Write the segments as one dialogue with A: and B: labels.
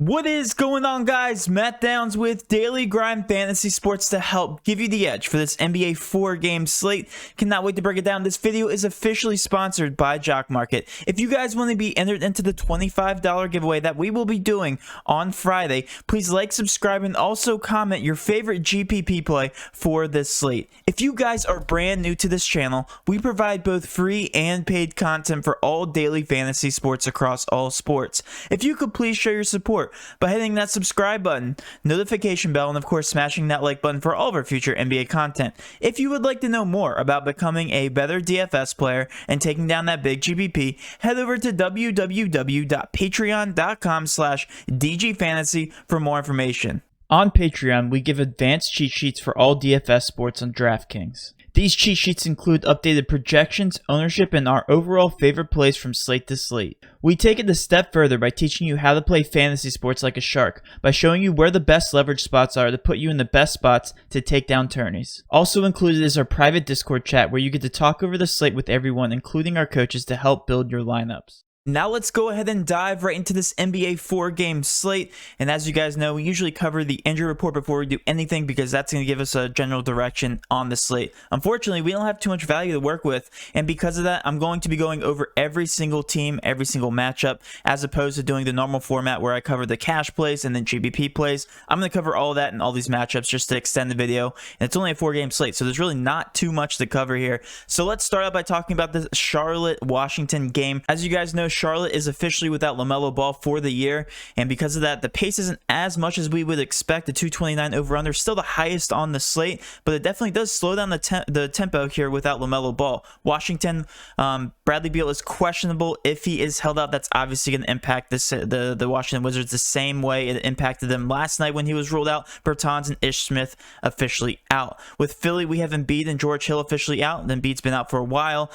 A: What is going on, guys? Matt Downs with Daily Grind Fantasy Sports to help give you the edge for this NBA 4-game slate. Cannot wait to break it down. This video is officially sponsored by Jock Market. If you guys want to be entered into the $25 giveaway that we will be doing on Friday, please like, subscribe, and also comment your favorite GPP play for this slate. If you guys are brand new to this channel, we provide both free and paid content for all daily fantasy sports across all sports. If you could please show your support by hitting that subscribe button, notification bell, and of course smashing that like button for all of our future NBA content. If you would like to know more about becoming a better DFS player and taking down that big GPP, head over to www.patreon.com/DGFantasy for more information. On Patreon, we give advanced cheat sheets for all DFS sports on DraftKings. These cheat sheets include updated projections, ownership, and our overall favorite plays from slate to slate. We take it a step further by teaching you how to play fantasy sports like a shark, by showing you where the best leverage spots are to put you in the best spots to take down tourneys. Also included is our private Discord chat where you get to talk over the slate with everyone, including our coaches, to help build your lineups. Now let's go ahead and dive right into this NBA 4-game slate. And as you guys know, we usually cover the injury report before we do anything because that's going to give us a general direction on the slate. Unfortunately, we don't have too much value to work with. And because of that, I'm going to be going over every single team, every single matchup, as opposed to doing the normal format where I cover the cash plays and then GBP plays. I'm going to cover all of that in all these matchups just to extend the video. And it's only a 4-game slate, so there's really not too much to cover here. So let's start out by talking about the Charlotte-Washington game. As you guys know, Charlotte is officially without LaMelo Ball for the year, and because of that, the pace isn't as much as we would expect. The 229 over-under is still the highest on the slate, but it definitely does slow down the tempo here without LaMelo Ball. Washington, Bradley Beal is questionable. If he is held out, that's obviously going to impact the Washington Wizards the same way it impacted them last night when he was ruled out. Bertans and Ish Smith officially out. With Philly, we have Embiid and George Hill officially out. Embiid's been out for a while.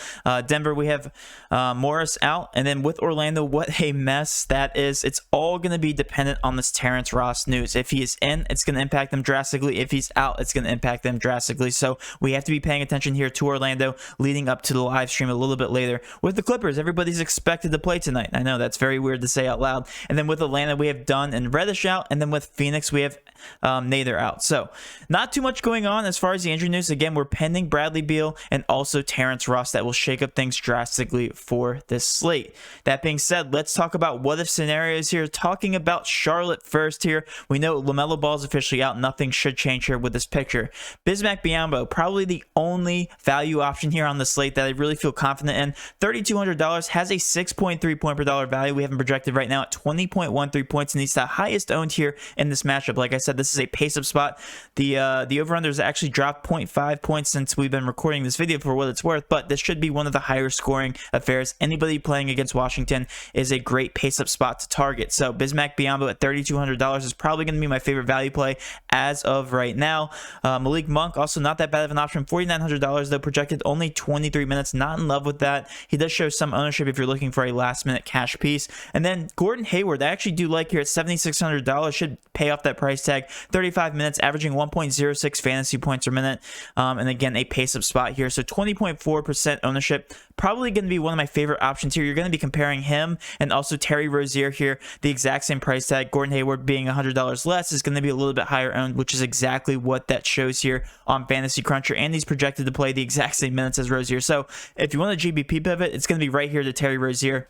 A: Denver, we have Morris out, and then with Orlando, what a mess that is. It's all going to be dependent on this Terrence Ross news. If he is in, it's going to impact them drastically. If he's out, it's going to impact them drastically. So we have to be paying attention here to Orlando leading up to the live stream a little bit later. With the Clippers, everybody's expected to play tonight. I know that's very weird to say out loud. And then with Atlanta, we have Dunn and Reddish out. And then with Phoenix, we have Nader out. So not too much going on as far as the injury news. Again, we're pending Bradley Beal and also Terrence Ross. That will shake up things drastically for this slate. That being said, let's talk about what if scenarios here. Talking about Charlotte first here. We know LaMelo Ball is officially out. Nothing should change here with this picture. Bismack Biyombo, probably the only value option here on the slate that I really feel confident in. $3,200, has a 6.3 point per dollar value. We have him projected right now at 20.13 points, and he's the highest owned here in this matchup. Like I said, this is a pace-up spot. The over-under has actually dropped 0.5 points since we've been recording this video for what it's worth, but this should be one of the higher scoring affairs. Anybody playing against Washington is a great pace-up spot to target. So Bismack Biyombo at $3,200 is probably going to be my favorite value play as of right now. Malik Monk, also not that bad of an option. $4,900 though, projected only 23 minutes. Not in love with that. He does show some ownership if you're looking for a last-minute cash piece. And then Gordon Hayward, I actually do like here at $7,600. Should pay off that price tag. 35 minutes, averaging 1.06 fantasy points per minute. And again, a pace-up spot here. So 20.4% ownership. Probably going to be one of my favorite options here. You're going to be comparing him and also Terry Rozier here, the exact same price tag. Gordon Hayward being $100 less is going to be a little bit higher owned, which is exactly what that shows here on Fantasy Cruncher. And he's projected to play the exact same minutes as Rozier. So if you want a GBP pivot, it's going to be right here to Terry Rozier.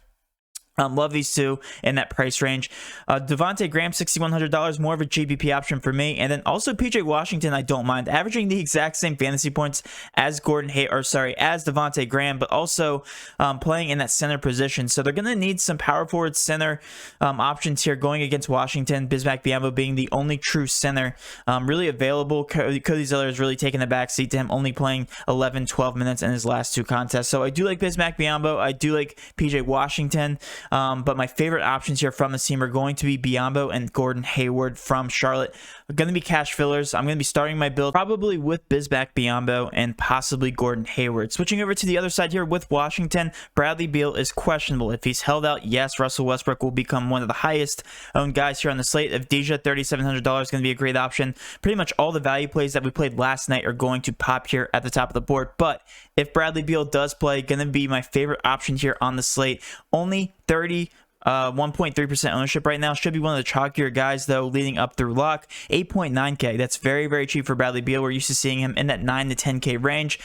A: Love these two in that price range. Devontae Graham, $6,100, more of a GBP option for me. And then also PJ Washington, I don't mind, averaging the exact same fantasy points as as Devontae Graham, but also playing in that center position. So they're going to need some power forward center options here going against Washington. Bismack Biyombo being the only true center really available. Cody Zeller is really taking the backseat to him, only playing 11, 12 minutes in his last two contests. So I do like Bismack Biyombo. I do like PJ Washington. But my favorite options here from this team are going to be Biyombo and Gordon Hayward from Charlotte. Going to be cash fillers. I'm going to be starting my build probably with Bismack Biyombo and possibly Gordon Hayward. Switching over to the other side here with Washington, Bradley Beal is questionable. If he's held out, yes, Russell Westbrook will become one of the highest owned guys here on the slate. If Deja, $3,700 is going to be a great option. Pretty much all the value plays that we played last night are going to pop here at the top of the board. But if Bradley Beal does play, going to be my favorite option here on the slate. Only 30 1.3% ownership right now. Should be one of the chalkier guys, though, leading up through lock. 8.9K. That's very, very cheap for Bradley Beal. We're used to seeing him in that 9 to 10K range.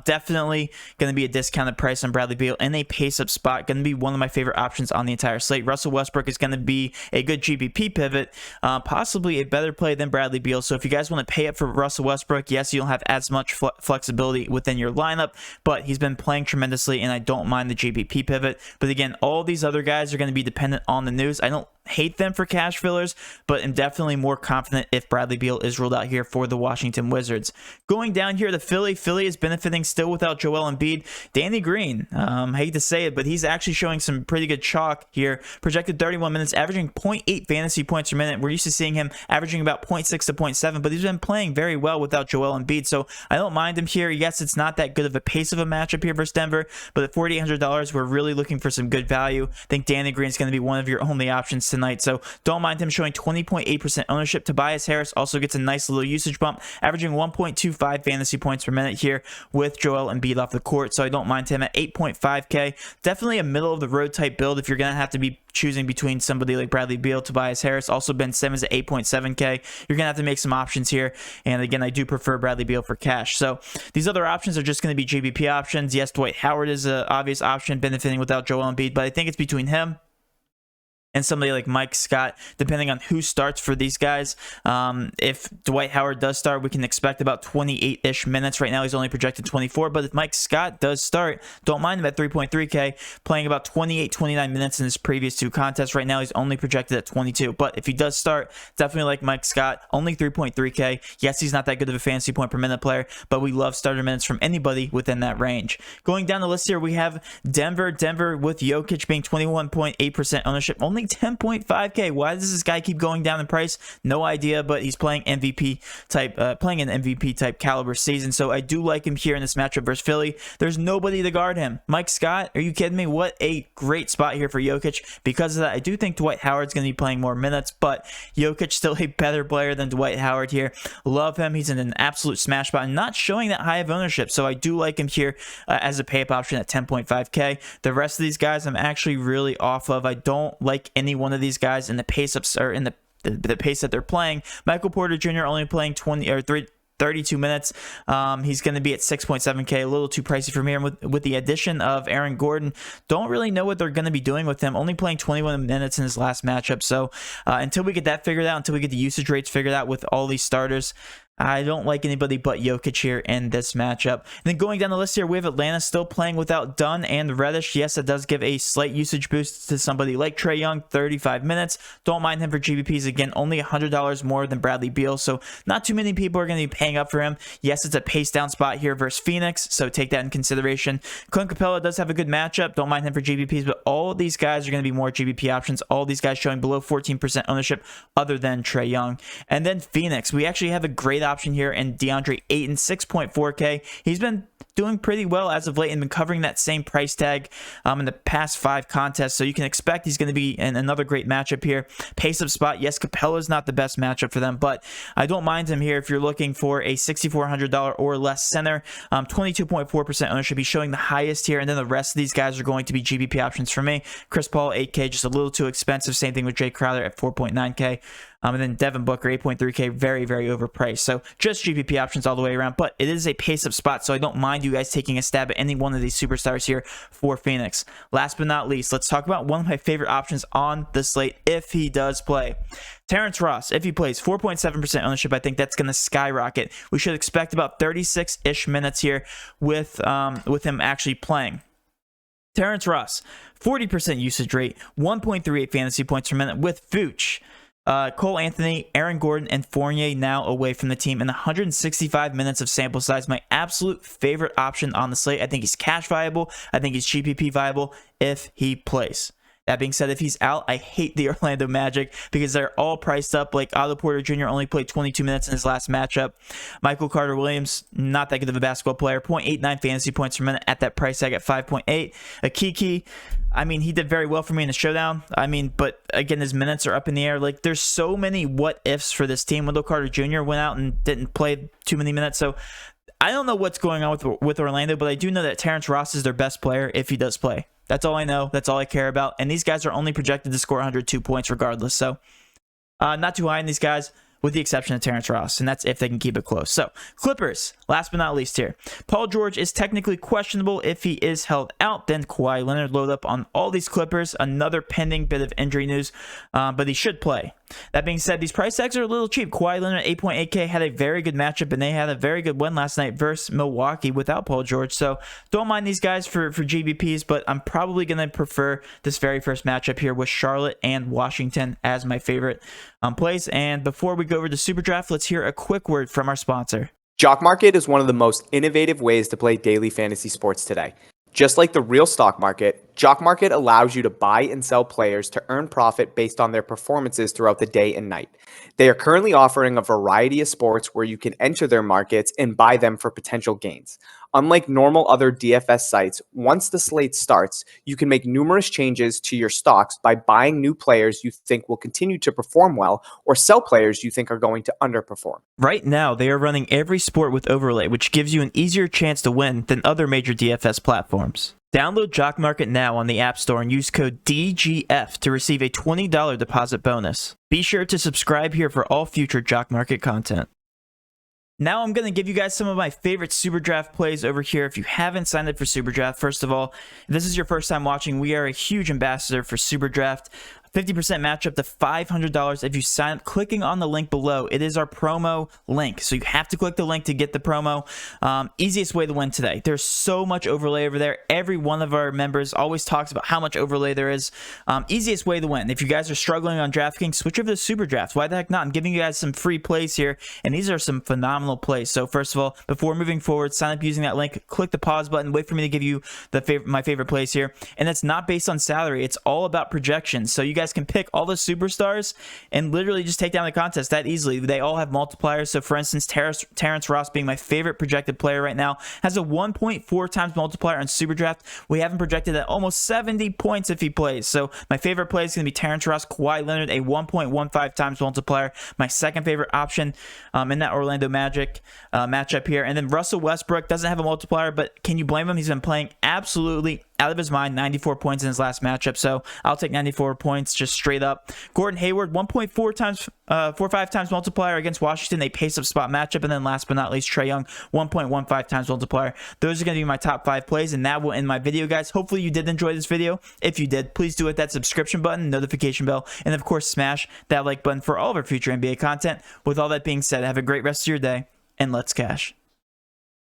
A: Definitely going to be a discounted price on Bradley Beal in a pace-up spot. Going to be one of my favorite options on the entire slate. Russell Westbrook is going to be a good GPP pivot, possibly a better play than Bradley Beal. So if you guys want to pay up for Russell Westbrook, yes, you don't have as much flexibility within your lineup, but he's been playing tremendously, and I don't mind the GPP pivot. But again, all these other guys are going to be dependent on the news. I don't hate them for cash fillers, but I'm definitely more confident if Bradley Beal is ruled out here for the Washington Wizards. Going down here to Philly. Philly is benefiting still without Joel Embiid. Danny Green, hate to say it, but he's actually showing some pretty good chalk here. Projected 31 minutes, averaging 0.8 fantasy points per minute. We're used to seeing him averaging about 0.6 to 0.7, but he's been playing very well without Joel Embiid, so I don't mind him here. Yes, it's not that good of a pace of a matchup here versus Denver, but at $4,800, we're really looking for some good value. I think Danny Green is going to be one of your only options tonight, so don't mind him showing 20.8% ownership. Tobias Harris also gets a nice little usage bump, averaging 1.25 fantasy points per minute here with Joel Embiid off the court, so I don't mind him at 8.5K. Definitely a middle of the road type build if you're going to have to be choosing between somebody like Bradley Beal, Tobias Harris. Also Ben Simmons at 8.7K. You're going to have to make some options here, and again, I do prefer Bradley Beal for cash. So these other options are just going to be GPP options. Yes, Dwight Howard is an obvious option, benefiting without Joel Embiid, but I think it's between him and somebody like Mike Scott, depending on who starts for these guys. If Dwight Howard does start, we can expect about 28-ish minutes. Right now, he's only projected 24, but if Mike Scott does start, don't mind him at 3.3K, playing about 28, 29 minutes in his previous two contests. Right now, he's only projected at 22, but if he does start, definitely like Mike Scott, only 3.3K. Yes, he's not that good of a fantasy point per minute player, but we love starter minutes from anybody within that range. Going down the list here, we have Denver with Jokic being 21.8% ownership, only 10.5K. Why does this guy keep going down in price? No idea, but he's playing MVP type, playing an MVP type caliber season, so I do like him here in this matchup versus Philly. There's nobody to guard him. Mike Scott, are you kidding me? What a great spot here for Jokic. Because of that, I do think Dwight Howard's going to be playing more minutes, but Jokic still a better player than Dwight Howard here. Love him. He's in an absolute smash spot and not showing that high of ownership, so I do like him here as a pay-up option at 10.5K. The rest of these guys I'm actually really off of. I don't like any one of these guys in the pace ups or in the pace that they're playing. Michael Porter Jr. only playing 32 minutes. He's going to be at 6.7K, a little too pricey for me. And with the addition of Aaron Gordon, don't really know what they're going to be doing with him. Only playing 21 minutes in his last matchup. So until we get that figured out, until we get the usage rates figured out with all these starters, I don't like anybody but Jokic here in this matchup. And then going down the list here, we have Atlanta still playing without Dunn and Reddish. Yes, it does give a slight usage boost to somebody like Trae Young, 35 minutes. Don't mind him for GPPs. Again, only $100 more than Bradley Beal, so not too many people are going to be paying up for him. Yes, it's a pace down spot here versus Phoenix, so take that in consideration. Clint Capella does have a good matchup. Don't mind him for GPPs, but all of these guys are going to be more GPP options. All these guys showing below 14% ownership other than Trae Young. And then Phoenix, we actually have a great option here in DeAndre Ayton, 6.4K. He's been doing pretty well as of late and been covering that same price tag in the past 5 contests, so you can expect he's going to be in another great matchup here. Pace up spot, yes, Capella's not the best matchup for them, but I don't mind him here if you're looking for a $6,400 or less center. 22.4% ownership. He's showing the highest here, and then the rest of these guys are going to be GPP options for me. Chris Paul, 8K, just a little too expensive. Same thing with Jay Crowder at 4.9K. And then Devin Booker, 8.3K, very, very overpriced. So just GPP options all the way around, but it is a pace-up spot, so I don't mind you guys taking a stab at any one of these superstars here for Phoenix. Last but not least, let's talk about one of my favorite options on the slate if he does play. Terrence Ross, if he plays, 4.7% ownership. I think that's going to skyrocket. We should expect about 36-ish minutes here with him actually playing. Terrence Ross, 40% usage rate, 1.38 fantasy points per minute with Vooch. Cole Anthony, Aaron Gordon, and Fournier now away from the team in 165 minutes of sample size. My absolute favorite option on the slate. I think he's cash viable. I think he's GPP viable if he plays. That being said, if he's out, I hate the Orlando Magic because they're all priced up. Like Otto Porter Jr. only played 22 minutes in his last matchup. Michael Carter-Williams, not that good of a basketball player. 0.89 fantasy points per minute at that price tag at 5.8. Akiki, I mean, he did very well for me in the showdown. I mean, but again, his minutes are up in the air. Like, there's so many what-ifs for this team. Wendell Carter Jr. went out and didn't play too many minutes. So I don't know what's going on with Orlando, but I do know that Terrence Ross is their best player if he does play. That's all I know. That's all I care about. And these guys are only projected to score 102 points regardless. So not too high in these guys, with the exception of Terrence Ross, and that's if they can keep it close. So, Clippers, last but not least here. Paul George is technically questionable. If he is held out, then Kawhi Leonard load up on all these Clippers. Another pending bit of injury news, but he should play. That being said, these price tags are a little cheap. Kawhi Leonard, 8.8K, had a very good matchup, and they had a very good win last night versus Milwaukee without Paul George. So don't mind these guys for GBPs, but I'm probably going to prefer this very first matchup here with Charlotte and Washington as my favorite plays. And before we go over to SuperDraft, let's hear a quick word from our sponsor.
B: Jock Market is one of the most innovative ways to play daily fantasy sports today. Just like the real stock market, Jock Market allows you to buy and sell players to earn profit based on their performances throughout the day and night. They are currently offering a variety of sports where you can enter their markets and buy them for potential gains. Unlike normal other DFS sites, once the slate starts, you can make numerous changes to your stocks by buying new players you think will continue to perform well or sell players you think are going to underperform.
A: Right now, they are running every sport with overlay, which gives you an easier chance to win than other major DFS platforms. Download Jock Market now on the App Store and use code DGF to receive a $20 deposit bonus. Be sure to subscribe here for all future Jock Market content. Now I'm going to give you guys some of my favorite SuperDraft plays over here. If you haven't signed up for SuperDraft, first of all, if this is your first time watching, we are a huge ambassador for SuperDraft. 50% match up to $500 if you sign up clicking on the link below. It is our promo link, so you have to click the link to get the promo. Easiest way to win today. There's so much overlay over there. Every one of our members always talks about how much overlay there is. Easiest way to win. If you guys are struggling on DraftKings, switch over to SuperDraft. Why the heck not? I'm giving you guys some free plays here, and these are some phenomenal plays. So first of all, before moving forward, sign up using that link. Click the pause button. Wait for me to give you my favorite plays here, and it's not based on salary. It's all about projections. So you guys can pick all the superstars and literally just take down the contest that easily. They all have multipliers. So for instance, Terrence Ross, being my favorite projected player right now, has a 1.4 times multiplier on SuperDraft. We have him projected at almost 70 points if he plays. So my favorite play is going to be Terrence Ross. Kawhi Leonard, a 1.15 times multiplier. My second favorite option in that Orlando Magic matchup here. And then Russell Westbrook doesn't have a multiplier, but can you blame him? He's been playing absolutely out of his mind, 94 points in his last matchup, so I'll take 94 points just straight up. Gordon Hayward, 1.45 times multiplier against Washington, a pace-up spot matchup. And then last but not least, Trae Young, 1.15 times multiplier. Those are going to be my top 5 plays, and that will end my video, guys. Hopefully you did enjoy this video. If you did, please do hit that subscription button, notification bell, and of course, smash that like button for all of our future NBA content. With all that being said, have a great rest of your day, and let's cash.